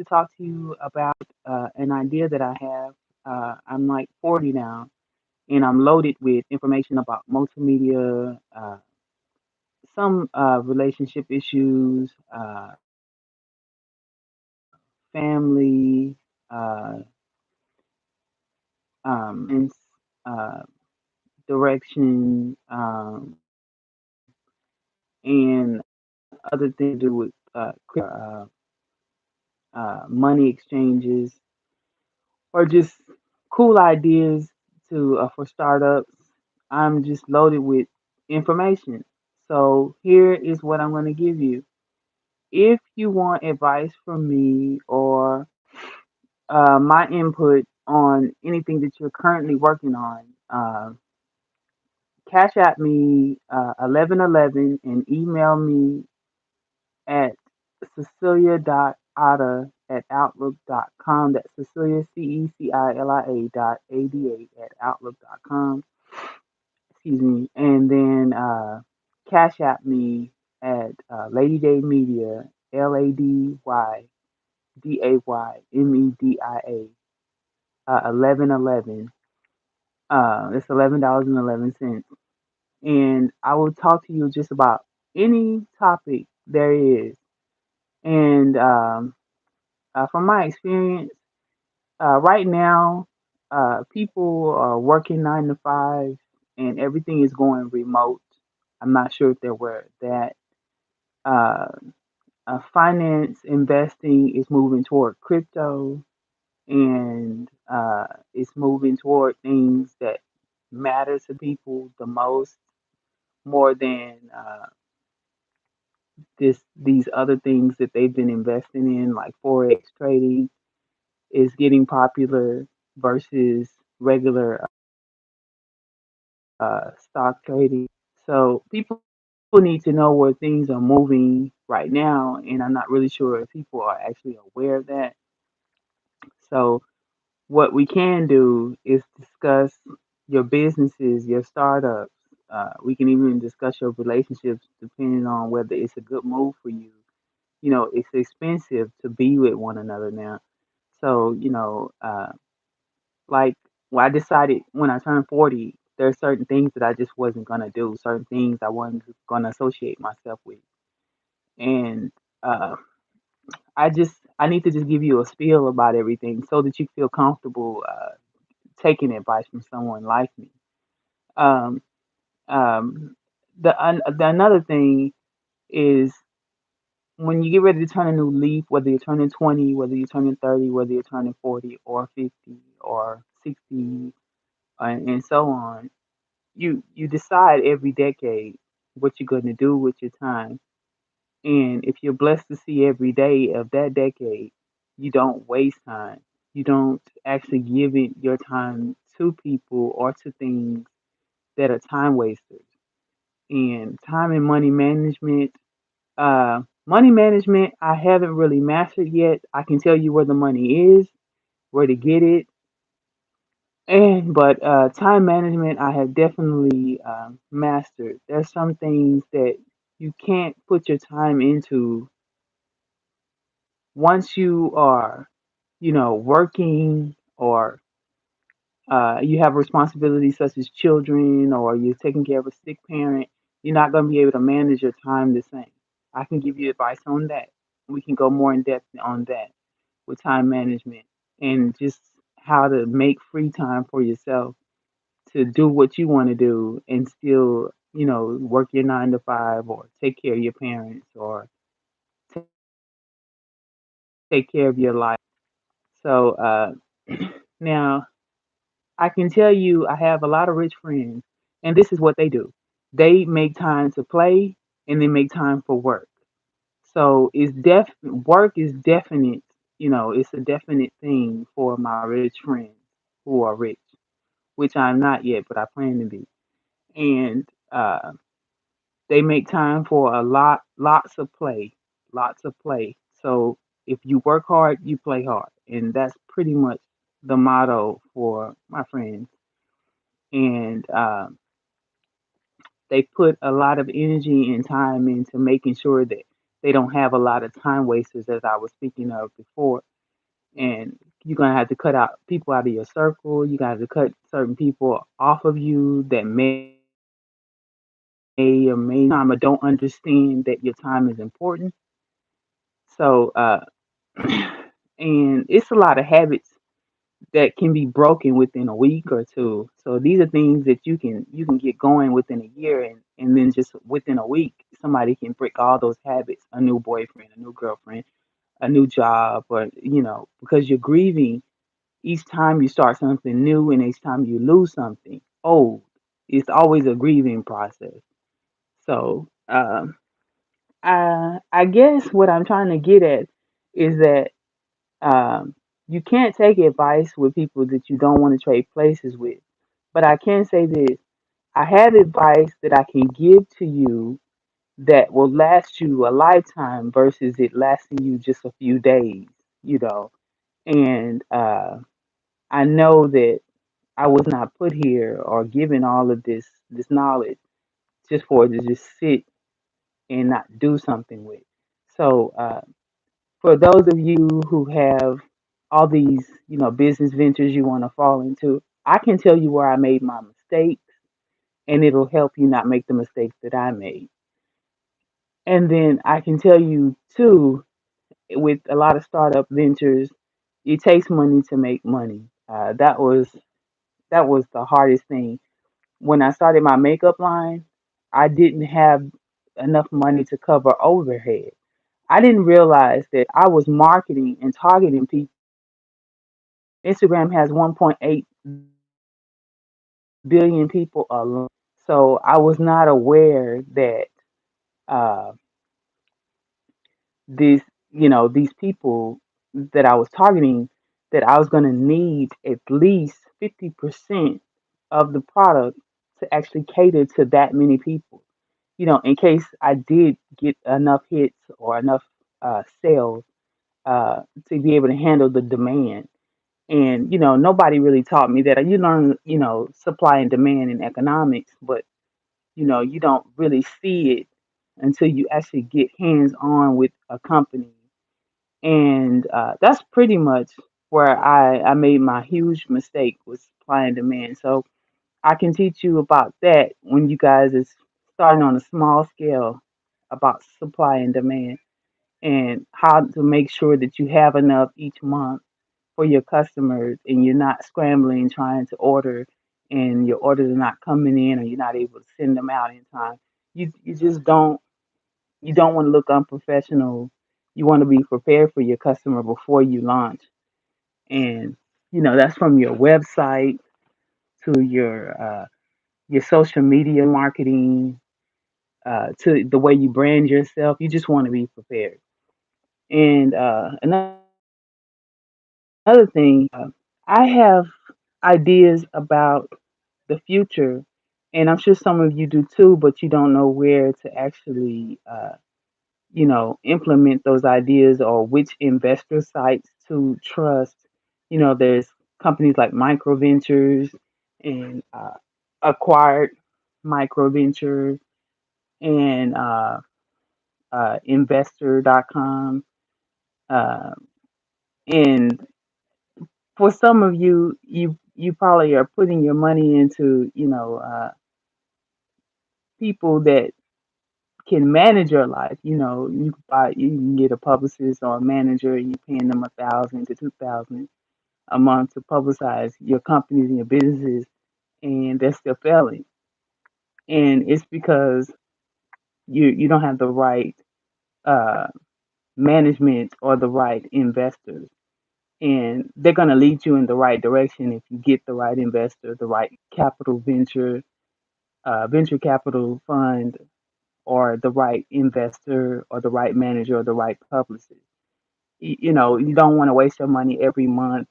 to talk to you about an idea that I have. I'm like 40 now, and I'm loaded with information about multimedia, some relationship issues, family, uh, uh, direction, and other things to do with money exchanges or just cool ideas to for startups. I'm just loaded with information. So here is what I'm going to give you. If you want advice from me or my input on anything that you're currently working on, cash at me 1111 and email me at Cecilia.ada at outlook.com. That's Cecilia, Cecilia dot ADA at outlook.com. Excuse me. And then cash at me at Lady Day Media, LadyDayMedia, 1111. It's $11.11. And I will talk to you just about any topic there is. And from my experience, right now, people are working 9 to 5 and everything is going remote. I'm not sure if they're aware of that. Uh, finance investing is moving toward crypto and it's moving toward things that matter to people the most more than these other things that they've been investing in, like forex trading is getting popular versus regular stock trading. So people need to know where things are moving right now, and I'm not really sure if people are actually aware of that. So what we can do is discuss your businesses, your startups. We can even discuss your relationships, depending on whether it's a good move for you. You know, it's expensive to be with one another now. So, like I decided when I turned 40, there's certain things that I just wasn't gonna do, certain things I wasn't gonna associate myself with. And uh, I need to just give you a spiel about everything so that you feel comfortable taking advice from someone like me. Um, the another thing is when you get ready to turn a new leaf, whether you're turning 20, whether you're turning 30, whether you're turning 40 or 50 or 60, and so on, you decide every decade what you're going to do with your time. And if you're blessed to see every day of that decade, you don't waste time. You don't actually give it your time to people or to things that are time wasters. And time and money management, I haven't really mastered yet. I can tell you where the money is, where to get it, and but time management, I have definitely mastered. There's some things that you can't put your time into once you are, working or you have responsibilities such as children or you're taking care of a sick parent. You're not going to be able to manage your time the same. I can give you advice on that. We can go more in depth on that with time management and just how to make free time for yourself to do what you want to do and still, work your 9 to 5 or take care of your parents or take care of your life. So now I can tell you I have a lot of rich friends, and this is what they do. They make time to play and they make time for work. So work is definite, it's a definite thing for my rich friends who are rich, which I'm not yet, but I plan to be. And they make time for lots of play, lots of play. So if you work hard, you play hard, and that's pretty much the motto for my friends. And they put a lot of energy and time into making sure that they don't have a lot of time wasters, as I was speaking of before. and you're gonna have to cut out people out of your circle. You got to cut certain people off of you that may or may not or don't understand that your time is important. So, and it's a lot of habits that can be broken within a week or two. So these are things that you can get going within a year, and then just within a week, somebody can break all those habits: a new boyfriend, a new girlfriend, a new job, or because you're grieving each time you start something new and each time you lose something old. It's always a grieving process. So I guess what I'm trying to get at is that um, you can't take advice with people that you don't want to trade places with. But I can say this: I have advice that I can give to you that will last you a lifetime versus it lasting you just a few days. You know, and I know that I was not put here or given all of this knowledge just for it to just sit and not do something with. So for those of you who have all these business ventures you want to fall into, I can tell you where I made my mistakes, and it'll help you not make the mistakes that I made. And then I can tell you too, with a lot of startup ventures, it takes money to make money. That was the hardest thing. When I started my makeup line, I didn't have enough money to cover overhead. I didn't realize that I was marketing and targeting people. Instagram has 1.8 billion people alone. So I was not aware that uh, these, these people that I was targeting, that I was going to need at least 50% of the product to actually cater to that many people. In case I did get enough hits or enough sales uh, to be able to handle the demand. And nobody really taught me that. You learn, supply and demand in economics, but you don't really see it until you actually get hands on with a company. And that's pretty much where I made my huge mistake with supply and demand. So I can teach you about that when you guys is starting on a small scale about supply and demand and how to make sure that you have enough each month for your customers and you're not scrambling trying to order and your orders are not coming in or you're not able to send them out in time. You just don't want to look unprofessional. You want to be prepared for your customer before you launch. And that's from your website to your social media marketing, to the way you brand yourself. You just want to be prepared. And another thing, I have ideas about the future, and I'm sure some of you do too, but you don't know where to actually, implement those ideas or which investor sites to trust. There's companies like Microventures and Acquired Microventure and Investor.com. Uh, and for some of you, you probably are putting your money into, people that can manage your life. You can get a publicist or a manager, and you're paying them 1,000 to 2,000 a month to publicize your companies and your businesses, and they're still failing. And it's because you don't have the right uh, management or the right investors. And they're going to lead you in the right direction if you get the right investor, the right venture capital fund, or the right investor, or the right manager, or the right publicist. You don't want to waste your money every month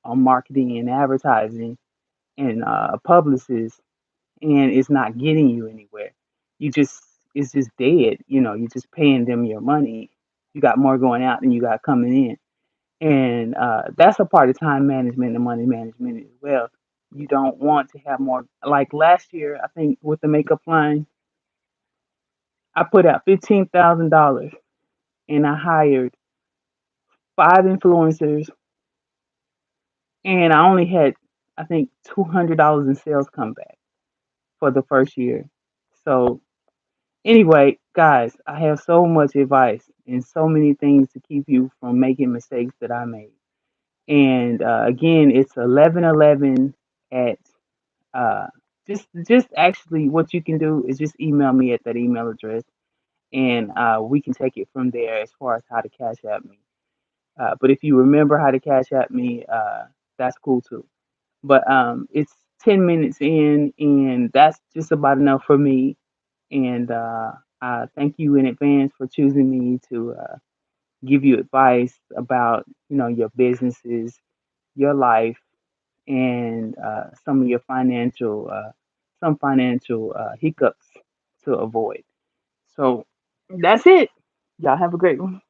on marketing and advertising and a publicist, and it's not getting you anywhere. You just it's just dead. You're just paying them your money. You got more going out than you got coming in. And that's a part of time management and money management as well. You don't want to have more. Like last year, I think with the makeup line, I put out $15,000 and I hired 5 influencers and I only had, I think, $200 in sales come back for the first year. So anyway, guys, I have so much advice and so many things to keep you from making mistakes that I made. And again, it's 1111 at uh, just actually what you can do is just email me at that email address, and we can take it from there as far as how to cash at me. But if you remember how to cash at me, that's cool too. But it's 10 minutes in, and that's just about enough for me. And I thank you in advance for choosing me to give you advice about, your businesses, your life, and some of your some financial hiccups to avoid. So that's it. Y'all have a great one.